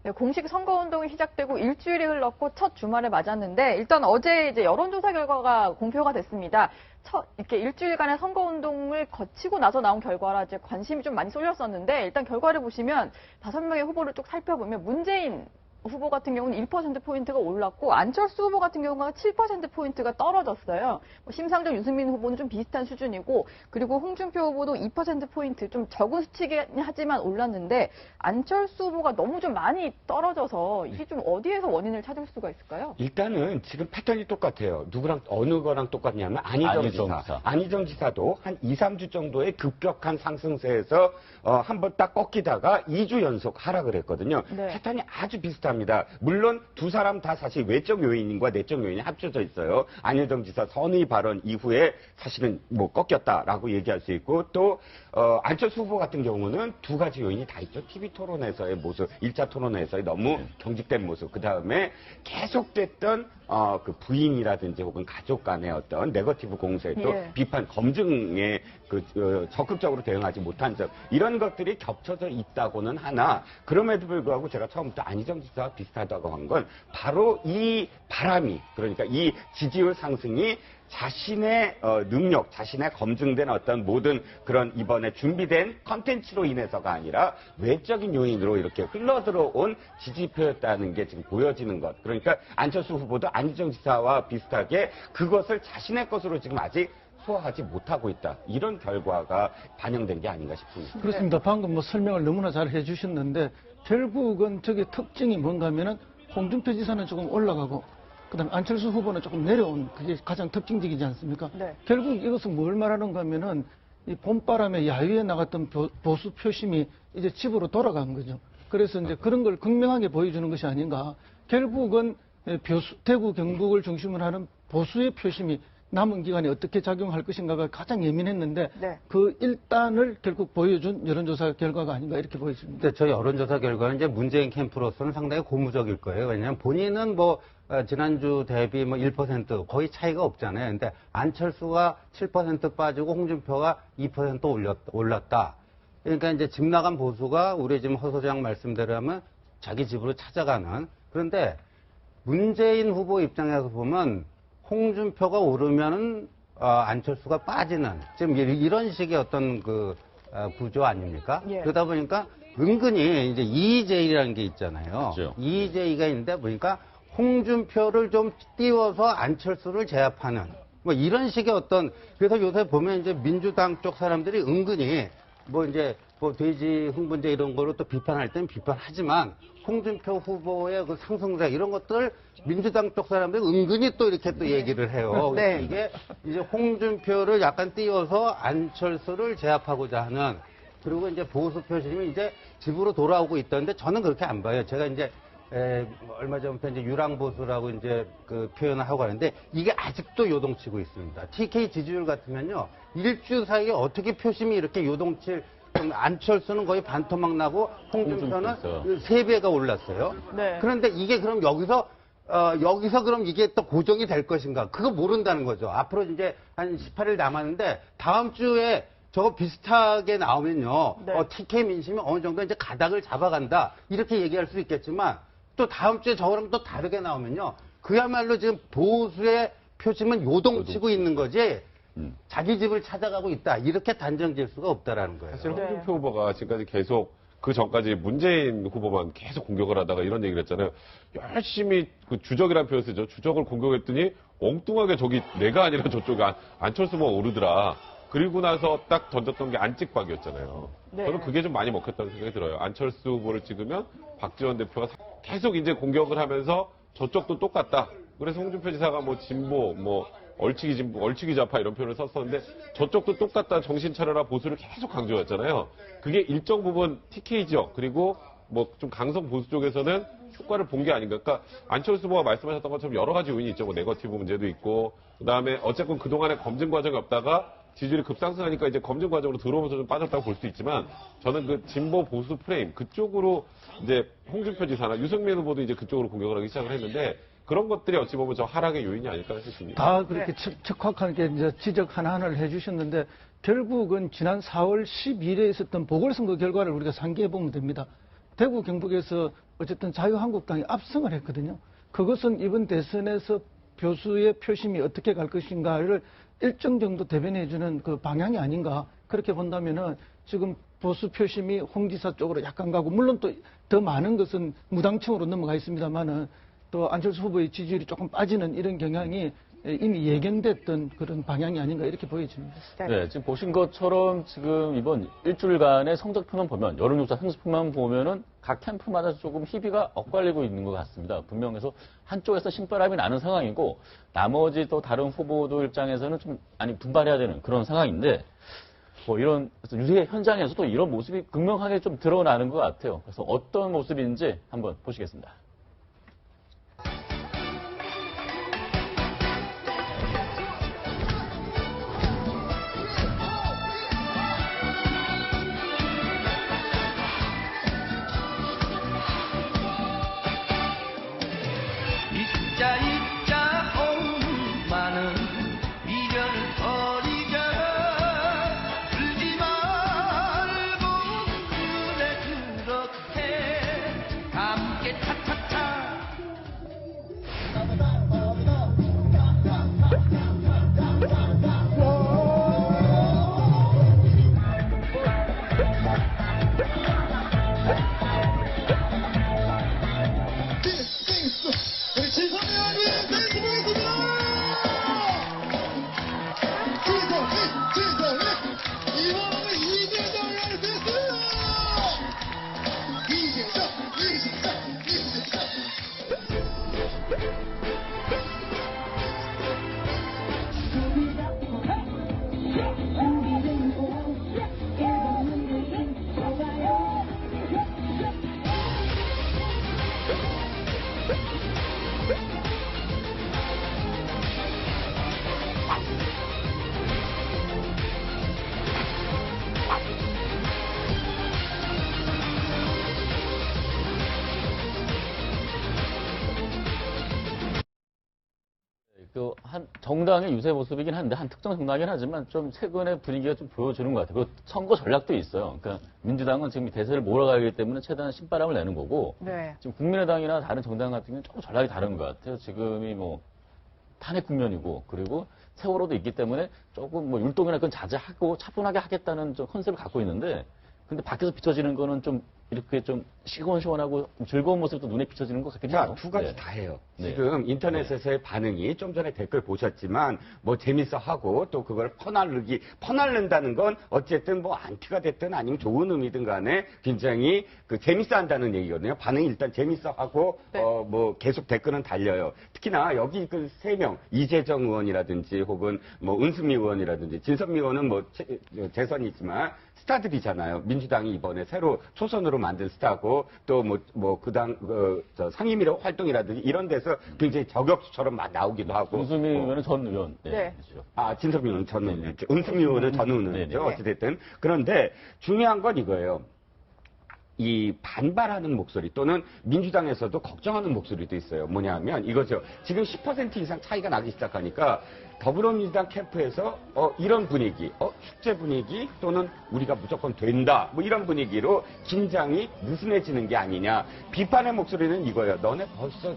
네, 공식 선거운동이 시작되고 일주일이 흘렀고 첫 주말을 맞았는데 일단 어제 이제 여론조사 결과가 공표가 됐습니다. 이렇게 일주일간의 선거운동을 거치고 나서 나온 결과라 이제 관심이 좀 많이 쏠렸었는데 일단 결과를 보시면 5명의 후보를 쭉 살펴보면 문재인 후보 같은 경우는 1%포인트가 올랐고 안철수 후보 같은 경우가 7%포인트가 떨어졌어요. 심상정 유승민 후보는 좀 비슷한 수준이고 그리고 홍준표 후보도 2%포인트 좀 적은 수치긴 하지만 올랐는데 안철수 후보가 너무 좀 많이 떨어져서 이게 좀 어디에서 원인을 찾을 수가 있을까요? 일단은 지금 패턴이 똑같아요. 누구랑 어느 거랑 똑같냐면 안희정 지사도 한 2, 3주 정도의 급격한 상승세에서 한번 딱 꺾이다가 2주 연속 하락을 했거든요. 네. 패턴이 아주 비슷합니다. 물론 두 사람 다 사실 외적 요인과 내적 요인이 합쳐져 있어요. 안희정 지사 선의 발언 이후에 사실은 뭐 꺾였다라고 얘기할 수 있고 또 안철수 후보 같은 경우는 두 가지 요인이 다 있죠. TV 토론에서의 모습, 1차 토론에서의 너무 경직된 모습, 그 다음에 계속됐던 그 부인이라든지 혹은 가족 간의 어떤 네거티브 공세, 또 비판, 검증에 적극적으로 대응하지 못한 점, 이런 것들이 겹쳐져 있다고는 하나, 그럼에도 불구하고 제가 처음부터 안희정 지사와 비슷하다고 한 건 바로 이 바람이, 그러니까 이 지지율 상승이 자신의 능력, 자신의 검증된 어떤 모든 그런 이번에 준비된 컨텐츠로 인해서가 아니라 외적인 요인으로 이렇게 흘러들어온 지지표였다는 게 지금 보여지는 것. 그러니까 안철수 후보도 안희정 지사와 비슷하게 그것을 자신의 것으로 지금 아직 소화하지 못하고 있다. 이런 결과가 반영된 게 아닌가 싶습니다. 그렇습니다. 방금 뭐 설명을 너무나 잘 해주셨는데 결국은 저게 특징이 뭔가 하면은 홍준표 지사는 조금 올라가고 그다음에 안철수 후보는 조금 내려온 그게 가장 특징적이지 않습니까? 네. 결국 이것은 뭘 말하는가 하면은 이 봄바람에 야유에 나갔던 보수 표심이 이제 집으로 돌아간 거죠. 그래서 이제 그런 걸 극명하게 보여주는 것이 아닌가. 결국은 대구 경북을 중심으로 하는 보수의 표심이 남은 기간에 어떻게 작용할 것인가가 가장 예민했는데 그 일단을 결국 보여준 여론조사 결과가 아닌가 이렇게 보여집니다. 저 여론조사 결과는 이제 문재인 캠프로서는 상당히 고무적일 거예요. 왜냐하면 본인은 뭐 지난주 대비 뭐 1% 거의 차이가 없잖아요. 근데 안철수가 7% 빠지고 홍준표가 2% 올랐다. 그러니까 이제 집 나간 보수가 우리 지금 허 소장 말씀대로 하면 자기 집으로 찾아가는. 그런데 문재인 후보 입장에서 보면 홍준표가 오르면은 안철수가 빠지는 지금 이런 식의 어떤 그 구조 아닙니까? 그러다 보니까 은근히 이제 EJ라는 게 있잖아요. 그렇죠. EJ가 있는데 보니까 홍준표를 좀 띄워서 안철수를 제압하는 뭐 이런 식의 어떤 그래서 요새 보면 이제 민주당 쪽 사람들이 은근히 뭐 이제 뭐 돼지 흥분제 이런 거로 또 비판할 때는 비판하지만 홍준표 후보의 그 상승세 이런 것들 민주당 쪽 사람들이 은근히 또 이렇게 또 얘기를 해요. 네. 이게 이제 홍준표를 약간 띄워서 안철수를 제압하고자 하는 그리고 이제 보수 표심이 이제 집으로 돌아오고 있다는데 저는 그렇게 안 봐요. 제가 이제 얼마 전부터 이제 유랑보수라고 이제 그 표현을 하고 하는데 이게 아직도 요동치고 있습니다. TK 지지율 같으면요. 일주 사이에 어떻게 표심이 이렇게 요동칠 안철수는 거의 반토막 나고 홍준표는 3배가 올랐어요. 네. 그런데 이게 그럼 여기서 그럼 이게 또 고정이 될 것인가? 그거 모른다는 거죠. 앞으로 이제 한 18일 남았는데 다음 주에 저거 비슷하게 나오면요. TK 민심이 어느 정도 이제 가닥을 잡아간다. 이렇게 얘기할 수 있겠지만 또 다음 주에 저거랑 또 다르게 나오면요. 그야말로 지금 보수의 표심은 요동치고 있는 거지. 자기 집을 찾아가고 있다. 이렇게 단정 지을 수가 없다라는 거예요. 사실 홍준표 후보가 지금까지 계속 그 전까지 문재인 후보만 계속 공격을 하다가 이런 얘기를 했잖아요. 열심히 그 주적이라는 표현을 쓰죠. 주적을 공격했더니 엉뚱하게 저기 내가 아니라 저쪽에 안철수만 오르더라. 그리고 나서 딱 던졌던 게 안찍박이었잖아요. 저는 그게 좀 많이 먹혔다는 생각이 들어요. 안철수 후보를 찍으면 박지원 대표가 계속 이제 공격을 하면서 저쪽도 똑같다. 그래서 홍준표 지사가 뭐 진보, 뭐 얼치기 진보, 얼치기 좌파 이런 표현을 썼었는데 저쪽도 똑같다. 정신 차려라 보수를 계속 강조했잖아요. 그게 일정 부분 TK 지역 그리고 뭐 좀 강성 보수 쪽에서는 효과를 본 게 아닌가. 그러니까 안철수 후보가 말씀하셨던 것처럼 여러 가지 요인이 있죠. 뭐 네거티브 문제도 있고 그다음에 어쨌건 그동안에 검증 과정이 없다가 지지율이 급상승하니까 이제 검증 과정으로 들어오면서 좀 빠졌다고 볼 수 있지만 저는 그 진보 보수 프레임 그쪽으로 이제 홍준표 지사나 유승민 후보도 이제 그쪽으로 공격을 하기 시작을 했는데 그런 것들이 어찌 보면 저 하락의 요인이 아닐까 싶습니다. 다 그렇게 척박하게 이제 지적 하나하나를 해주셨는데 결국은 지난 4월 12일에 있었던 보궐선거 결과를 우리가 상기해 보면 됩니다. 대구 경북에서 어쨌든 자유한국당이 압승을 했거든요. 그것은 이번 대선에서 교수의 표심이 어떻게 갈 것인가를 일정 정도 대변해주는 그 방향이 아닌가 그렇게 본다면은 지금 보수 표심이 홍 지사 쪽으로 약간 가고 물론 또 더 많은 것은 무당층으로 넘어가 있습니다만은 또 안철수 후보의 지지율이 조금 빠지는 이런 경향이 이미 예견됐던 그런 방향이 아닌가 이렇게 보여집니다. 네, 지금 보신 것처럼 지금 이번 일주일간의 성적표만 보면 여론조사 성적표만 보면은 각 캠프마다 조금 희비가 엇갈리고 있는 것 같습니다. 분명 해서 한쪽에서 신바람이 나는 상황이고 나머지 또 다른 후보들 입장에서는 좀 분발해야 되는 그런 상황인데 뭐 이런 유세 현장에서도 이런 모습이 극명하게 좀 드러나는 것 같아요. 그래서 어떤 모습인지 한번 보시겠습니다. 한 정당의 유세 모습이긴 한데 한 특정 정당이긴 하지만 좀 최근의 분위기가 좀 보여주는 것 같아요. 그리고 선거 전략도 있어요. 그러니까 민주당은 지금 대세를 몰아가기 때문에 최대한 신바람을 내는 거고 네. 지금 국민의당이나 다른 정당 같은 경우는 조금 전략이 다른 것 같아요. 지금이 뭐 탄핵 국면이고 그리고 세월호도 있기 때문에 조금 뭐 율동이나 그건 자제하고 차분하게 하겠다는 좀 컨셉을 갖고 있는데 근데 밖에서 비춰지는 거는 좀 이렇게 좀 시원시원하고 좀 즐거운 모습도 눈에 비춰지는 것 같긴 해요. 자, 두 가지 네. 다 해요. 네. 지금 인터넷에서의 반응이 좀 전에 댓글 보셨지만 뭐 재밌어 하고 또 그걸 퍼날른다는 건 어쨌든 뭐 안티가 됐든 아니면 좋은 의미든 간에 굉장히 그 재밌어 한다는 얘기거든요. 반응이 일단 재밌어 하고 네. 뭐 계속 댓글은 달려요. 특히나 여기 그 3명 이재정 의원이라든지 혹은 뭐 은수미 의원이라든지 진선미 의원은 뭐 재선이지만 스타들이잖아요. 민주당이 이번에 새로 초선으로 만든 스타고 또 상임위로 활동이라든지 이런 데서 굉장히 저격수처럼 막 나오기도 하고. 윤수미 의원은 전 의원. 네. 그렇죠. 진선미 의원은 전 의원이었죠. 은수미 의원은 전 의원이었죠. 네네. 어찌됐든. 그런데 중요한 건 이거예요. 이 반발하는 목소리 또는 민주당에서도 걱정하는 목소리도 있어요. 뭐냐면 이거죠. 지금 10% 이상 차이가 나기 시작하니까 더불어민주당 캠프에서 이런 분위기, 축제 분위기 또는 우리가 무조건 된다 뭐 이런 분위기로 긴장이 느슨해지는 게 아니냐. 비판의 목소리는 이거예요. 너네 벌써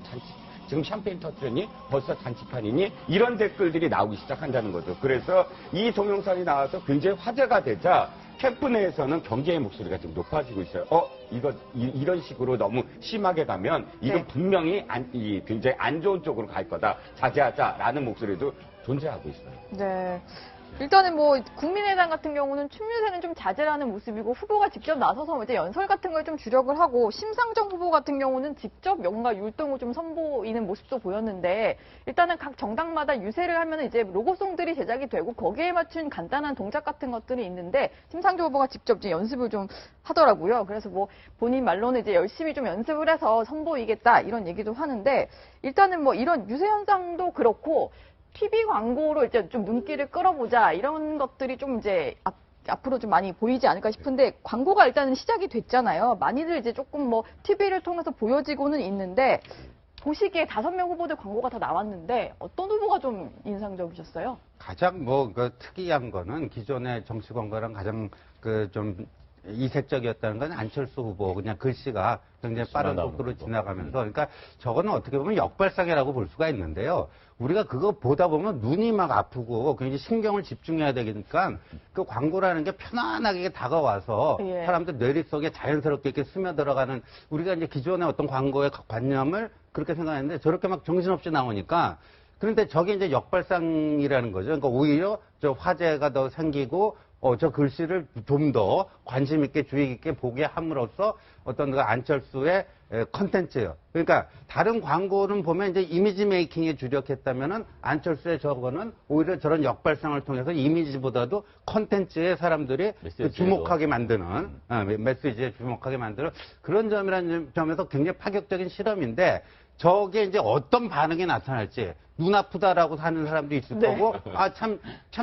지금 샴페인 터트렸니? 벌써 잔치판이니? 이런 댓글들이 나오기 시작한다는 거죠. 그래서 이 동영상이 나와서 굉장히 화제가 되자 캠프 내에서는 경계의 목소리가 좀 높아지고 있어요. 이런 식으로 너무 심하게 가면 이건 네. 분명히 굉장히 안 좋은 쪽으로 갈 거다. 자제하자라는 목소리도 존재하고 있어요. 네. 일단은 뭐 국민의당 같은 경우는 춤유세는 좀 자제라는 모습이고 후보가 직접 나서서 이제 연설 같은 걸 좀 주력을 하고 심상정 후보 같은 경우는 직접 뭔가 율동을 좀 선보이는 모습도 보였는데 일단은 각 정당마다 유세를 하면 이제 로고송들이 제작이 되고 거기에 맞춘 간단한 동작 같은 것들이 있는데 심상정 후보가 직접 이제 연습을 좀 하더라고요. 그래서 뭐 본인 말로는 이제 열심히 좀 연습을 해서 선보이겠다 이런 얘기도 하는데 일단은 뭐 이런 유세 현상도 그렇고 TV 광고로 이제 좀 눈길을 끌어보자 이런 것들이 좀 이제 앞으로 좀 많이 보이지 않을까 싶은데 광고가 일단은 시작이 됐잖아요. 많이들 이제 조금 뭐 TV를 통해서 보여지고는 있는데 보시기에 5명 후보들 광고가 다 나왔는데 어떤 후보가 좀 인상적이셨어요? 가장 특이한 거는 기존의 정치 광고랑 가장 좀 이색적이었다는 건 안철수 후보 그냥 글씨가 굉장히 빠른 속도로 지나가면서 그러니까 저거는 어떻게 보면 역발상이라고 볼 수가 있는데요. 우리가 그거 보다 보면 눈이 막 아프고 굉장히 신경을 집중해야 되니까 그 광고라는 게 편안하게 다가와서 예. 사람들 뇌리 속에 자연스럽게 이렇게 스며들어가는 우리가 이제 기존의 어떤 광고의 관념을 그렇게 생각했는데 저렇게 막 정신없이 나오니까 그런데 저게 이제 역발상이라는 거죠. 그러니까 오히려 저 화제가 더 생기고 저 글씨를 좀 더 관심 있게 주의 깊게 보게 함으로써 어떤 그 안철수의 컨텐츠예요. 그러니까 다른 광고는 보면 이제 이미지 메이킹에 주력했다면은 안철수의 저거는 오히려 저런 역발상을 통해서 이미지보다도 컨텐츠에 사람들이 그 주목하게 만드는 메시지에 주목하게 만드는 그런 점이라는 점에서 굉장히 파격적인 실험인데 저게 이제 어떤 반응이 나타날지 눈 아프다라고 하는 사람도 있을 네. 거고 참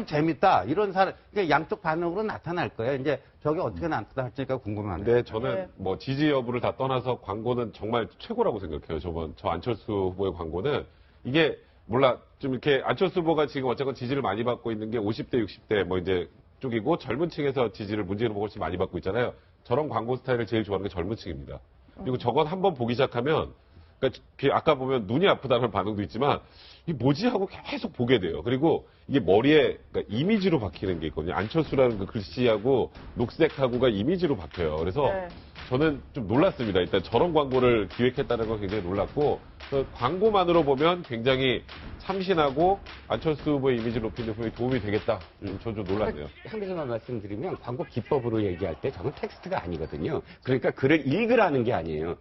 재밌다 이런 사람 그러니까 양쪽 반응으로 나타날 거예요. 이제 저게 어떻게 나타날지가 궁금하네요. 근데 저는 네. 뭐 지지 여부를 다 떠나서 광고는 정말 최고라고 생각해요. 저 안철수 후보의 광고는 이게 몰라 좀 이렇게 안철수 후보가 지금 어쨌건 지지를 많이 받고 있는 게 50대, 60대 뭐 이제 쪽이고 젊은 층에서 지지를 문재인 후보가 훨씬 많이 받고 있잖아요. 저런 광고 스타일을 제일 좋아하는 게 젊은 층입니다. 그리고 저건 한번 보기 시작하면 그러니까 아까 보면 눈이 아프다는 반응도 있지만 이게 뭐지 하고 계속 보게 돼요. 그리고 이게 머리에 그러니까 이미지로 박히는 게 있거든요. 안철수라는 그 글씨하고 녹색하고가 이미지로 박혀요. 그래서 네. 저는 좀 놀랐습니다. 일단 저런 광고를 기획했다는 건 굉장히 놀랐고 그 광고만으로 보면 굉장히 참신하고 안철수 후보의 이미지를 높이는 데 도움이 되겠다. 저는 좀 놀랐네요. 한 가지만 말씀드리면 광고 기법으로 얘기할 때 저건 텍스트가 아니거든요. 그러니까 글을 읽으라는 게 아니에요.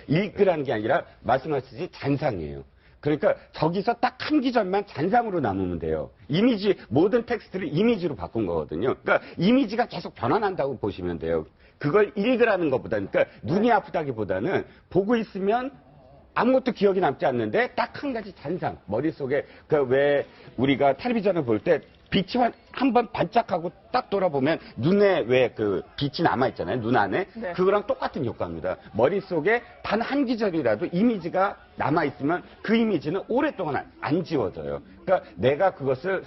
읽으라는 게 아니라 말씀하시지 잔상이에요. 그러니까 저기서 딱 한 기절만 잔상으로 남으면 돼요. 이미지, 모든 텍스트를 이미지로 바꾼 거거든요. 그러니까 이미지가 계속 변환한다고 보시면 돼요. 그걸 읽으라는 것보다는, 그러니까 눈이 아프다기보다는 보고 있으면 아무것도 기억이 남지 않는데 딱 한 가지 잔상, 머릿속에 그 왜 우리가 텔레비전을 볼 때 빛이 한번 반짝하고 딱 돌아보면 눈에 왜 그 빛이 남아있잖아요. 눈 안에. 네. 그거랑 똑같은 효과입니다. 머릿속에 단 한 기절이라도 이미지가 남아있으면 그 이미지는 오랫동안 안 지워져요. 그러니까 내가 그것을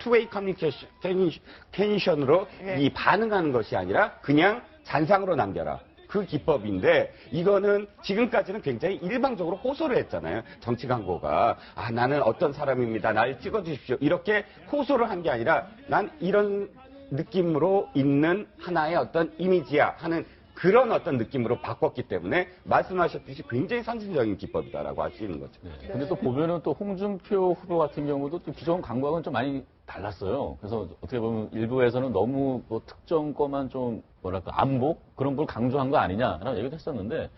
투웨이 커뮤니케이션으로 네. 이 반응하는 것이 아니라 그냥 잔상으로 남겨라. 그 기법인데 이거는 지금까지는 굉장히 일방적으로 호소를 했잖아요. 정치 광고가 나는 어떤 사람입니다. 날 찍어주십시오. 이렇게 호소를 한 게 아니라 난 이런 느낌으로 있는 하나의 어떤 이미지야 하는 그런 어떤 느낌으로 바꿨기 때문에 말씀하셨듯이 굉장히 선진적인 기법이다라고 할 수 있는 거죠. 네. 근데 또 보면은 또 홍준표 후보 같은 경우도 또 기존 광고하고는 좀 많이 달랐어요. 그래서 어떻게 보면 일부에서는 너무 뭐 특정 거만 좀 뭐랄까 안보 그런 걸 강조한 거 아니냐라는 얘기도 했었는데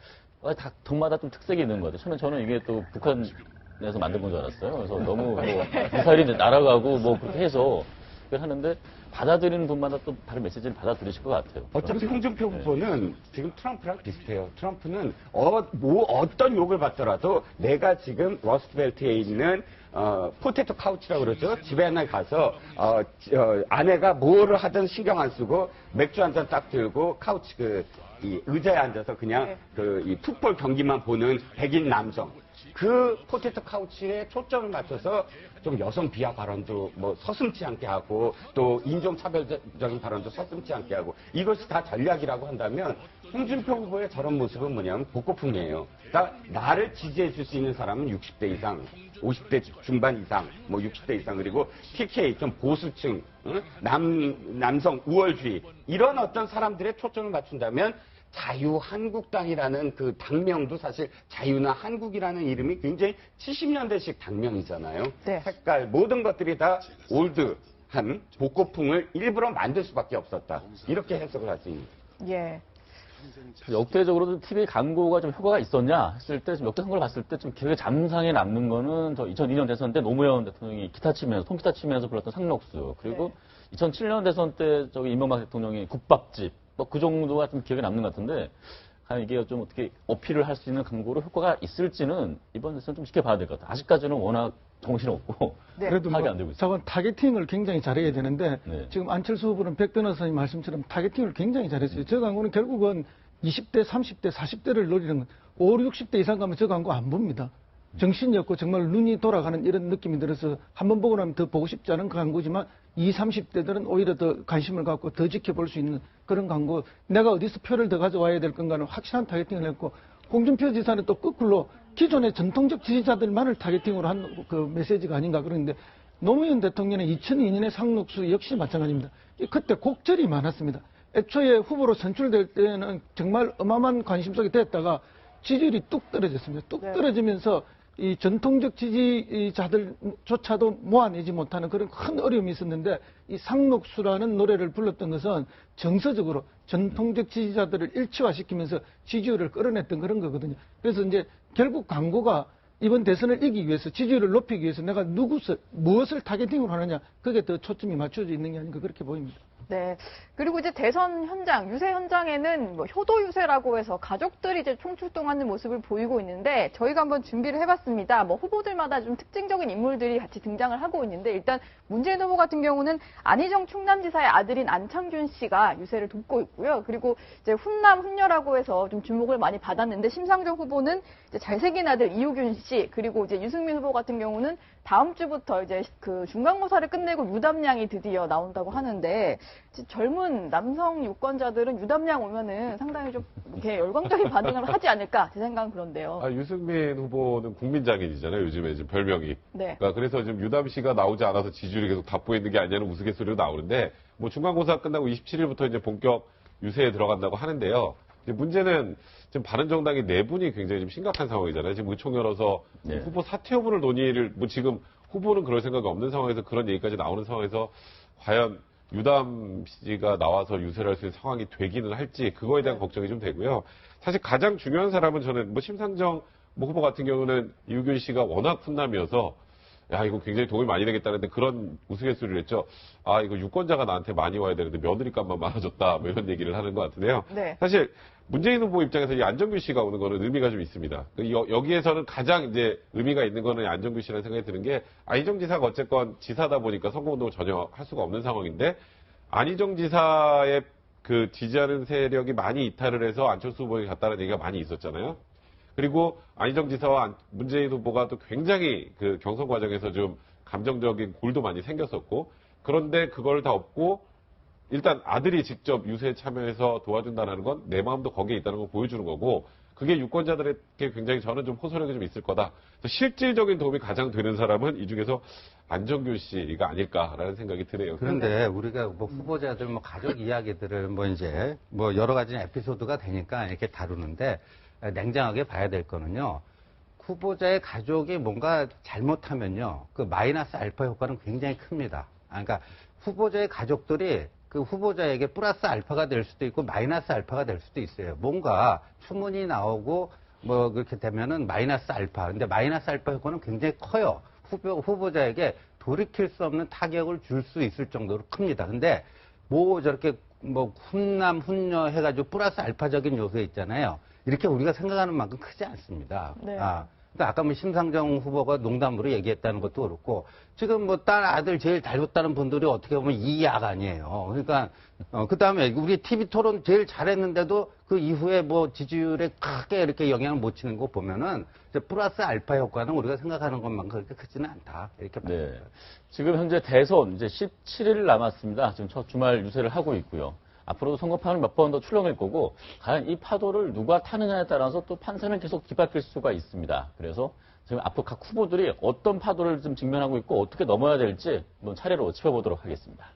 다 동마다 좀 특색이 있는 것 같아요. 저는 이게 또 북한에서 만든 건 줄 알았어요. 그래서 너무 뭐 미사일이 날아가고 뭐 그렇게 해서 하는데 받아들이는 분마다 또 다른 메시지를 받아들이실 것 같아요. 어차피 홍준표 후보는 지금 트럼프랑 비슷해요. 트럼프는 어떤 욕을 받더라도 내가 지금 러스트벨트에 있는 포테토 카우치라고 그러죠. 집에 하나 가서 아내가 뭐를 하든 신경 안 쓰고 맥주 한 잔 딱 들고 카우치 이 의자에 앉아서 그냥 이 풋볼 경기만 보는 백인 남성. 그 포테토 카우치에 초점을 맞춰서 좀 여성 비하 발언도 뭐 서슴지 않게 하고 또 인종차별적인 발언도 서슴지 않게 하고 이것이 다 전략이라고 한다면 홍준표 후보의 저런 모습은 뭐냐면 복고풍이에요. 그러니까 나를 지지해 줄 수 있는 사람은 60대 이상, 50대 중반 이상, 뭐 60대 이상 그리고 TK 좀 보수층, 남성 우월주의 이런 어떤 사람들의 초점을 맞춘다면 자유한국당이라는 그 당명도 사실 자유나 한국이라는 이름이 굉장히 70년대식 당명이잖아요. 네. 색깔 모든 것들이 다 올드한 복고풍을 일부러 만들 수밖에 없었다. 이렇게 해석을 할 수 있는. 예. 역대적으로도 TV 광고가 좀 효과가 있었냐 했을 때, 역대 선거를 봤을 때 좀 기억에 잠상에 남는 거는 저 2002년 대선 때 노무현 대통령이 통기타 치면서 불렀던 상록수, 그리고 2007년 대선 때 저기 이명박 대통령이 국밥집, 뭐 그 정도가 좀 기억에 남는 것 같은데, 과연 이게 좀 어떻게 어필을 할 수 있는 광고로 효과가 있을지는 이번 대선 좀 지켜봐야 될 것 같아요. 아직까지는 워낙 정신없고 네. 그래도 파악이 안 되고 있어요. 저건 타겟팅을 굉장히 잘해야 되는데 네. 지금 안철수 후보는 백 변호사님 말씀처럼 타겟팅을 굉장히 잘했어요. 저 광고는 결국은 20대, 30대, 40대를 노리는 건 5, 60대 이상 가면 저 광고 안 봅니다. 정신이 없고 정말 눈이 돌아가는 이런 느낌이 들어서 한번 보고 나면 더 보고 싶지 않은 광고지만 20, 30대들은 오히려 더 관심을 갖고 더 지켜볼 수 있는 그런 광고. 내가 어디서 표를 더 가져와야 될 건가는 확실한 타겟팅을 했고, 홍준표 지사는 또 거꾸로 기존의 전통적 지지자들만을 타겟팅으로 한 그 메시지가 아닌가 그러는데, 노무현 대통령의 2002년의 상록수 역시 마찬가지입니다. 그때 곡절이 많았습니다. 애초에 후보로 선출될 때는 정말 어마어마한 관심 속에 됐다가 지지율이 뚝 떨어졌습니다. 뚝 네. 떨어지면서 이 전통적 지지자들조차도 모아내지 못하는 그런 큰 어려움이 있었는데, 이 상록수라는 노래를 불렀던 것은 정서적으로 전통적 지지자들을 일치화시키면서 지지율을 끌어냈던 그런 거거든요. 그래서 이제 결국 광고가 이번 대선을 이기기 위해서, 지지율을 높이기 위해서 내가 무엇을 타겟팅으로 하느냐, 그게 더 초점이 맞춰져 있는 게 아닌가 그렇게 보입니다. 네. 그리고 이제 대선 현장, 유세 현장에는 뭐 효도 유세라고 해서 가족들이 이제 총출동하는 모습을 보이고 있는데, 저희가 한번 준비를 해봤습니다. 뭐 후보들마다 좀 특징적인 인물들이 같이 등장을 하고 있는데, 일단 문재인 후보 같은 경우는 안희정 충남지사의 아들인 안창균 씨가 유세를 돕고 있고요. 그리고 이제 훈남 훈녀라고 해서 좀 주목을 많이 받았는데, 심상정 후보는 이제 잘생긴 아들 이호균 씨, 그리고 이제 유승민 후보 같은 경우는 다음 주부터 이제 그 중간고사를 끝내고 유담양이 드디어 나온다고 하는데, 젊은 남성 유권자들은 유담양 오면은 상당히 좀 이렇게 열광적인 반응을 하지 않을까, 제 생각은 그런데요. 유승민 후보는 국민장인이잖아요. 요즘에 지금 별명이. 네. 그러니까 그래서 지금 유담 씨가 나오지 않아서 지지율이 계속 닫고 있는 게 아니냐는 우스갯소리로 나오는데, 뭐 중간고사 끝나고 27일부터 이제 본격 유세에 들어간다고 하는데요. 이제 문제는 지금 바른정당이 내분이 굉장히 좀 심각한 상황이잖아요. 지금 의총 열어서 네. 후보 사퇴 여부를 논의를, 뭐 지금 후보는 그럴 생각이 없는 상황에서 그런 얘기까지 나오는 상황에서 과연 유담 씨가 나와서 유세를 할 수 있는 상황이 되기는 할지, 그거에 대한 걱정이 좀 되고요. 사실 가장 중요한 사람은 저는 뭐 심상정 뭐 후보 같은 경우는 이우균 씨가 워낙 훈남이어서 야, 이거 굉장히 도움이 많이 되겠다는데 그런 우스갯소리를 했죠. 이거 유권자가 나한테 많이 와야 되는데 며느리값만 많아졌다, 뭐 이런 얘기를 하는 것 같은데요. 네. 사실 문재인 후보 입장에서 이 안정균 씨가 오는 거는 의미가 좀 있습니다. 여기에서는 가장 이제 의미가 있는 거는 안정균 씨라는 생각이 드는 게, 안희정 지사가 어쨌건 지사다 보니까 선거운동을 전혀 할 수가 없는 상황인데, 안희정 지사의 그 지지하는 세력이 많이 이탈을 해서 안철수 후보에 갔다는 얘기가 많이 있었잖아요. 그리고 안희정 지사와 문재인 후보가 또 굉장히 그 경선 과정에서 좀 감정적인 골도 많이 생겼었고, 그런데 그걸 다 없고 일단 아들이 직접 유세에 참여해서 도와준다는 건 내 마음도 거기에 있다는 걸 보여주는 거고, 그게 유권자들에게 굉장히 저는 좀 호소력이 좀 있을 거다. 실질적인 도움이 가장 되는 사람은 이 중에서 안정균 씨가 아닐까라는 생각이 드네요. 그런데 우리가 뭐 후보자들 뭐 가족 이야기들을 뭐 이제 뭐 여러 가지 에피소드가 되니까 이렇게 다루는데, 냉정하게 봐야 될 거는요. 후보자의 가족이 뭔가 잘못하면요, 그 마이너스 알파 효과는 굉장히 큽니다. 그러니까 후보자의 가족들이 그 후보자에게 플러스 알파가 될 수도 있고 마이너스 알파가 될 수도 있어요. 뭔가 추문이 나오고 뭐 그렇게 되면은 마이너스 알파. 근데 마이너스 알파 효과는 굉장히 커요. 후보자에게 돌이킬 수 없는 타격을 줄 수 있을 정도로 큽니다. 근데 뭐 저렇게 뭐 훈남 훈녀 해가지고 플러스 알파적인 요소 있잖아요. 이렇게 우리가 생각하는 만큼 크지 않습니다. 네. 그러니까 아까 뭐 심상정 후보가 농담으로 얘기했다는 것도 그렇고, 지금 뭐 딸 아들 제일 닮았다는 분들이 어떻게 보면 이악 아니에요. 그러니까 그 다음에 우리 TV 토론 제일 잘했는데도 그 이후에 뭐 지지율에 크게 이렇게 영향을 못 치는 거 보면은 이제 플러스 알파 효과는 우리가 생각하는 것만큼 그렇게 크지는 않다, 이렇게 네. 봐요. 지금 현재 대선 이제 17일 남았습니다. 지금 첫 주말 유세를 하고 있고요. 앞으로도 선거판을 몇 번 더 출렁일 거고, 과연 이 파도를 누가 타느냐에 따라서 또 판세는 계속 뒤바뀔 수가 있습니다. 그래서 지금 앞으로 각 후보들이 어떤 파도를 좀 직면하고 있고 어떻게 넘어야 될지 한번 차례로 짚어보도록 하겠습니다.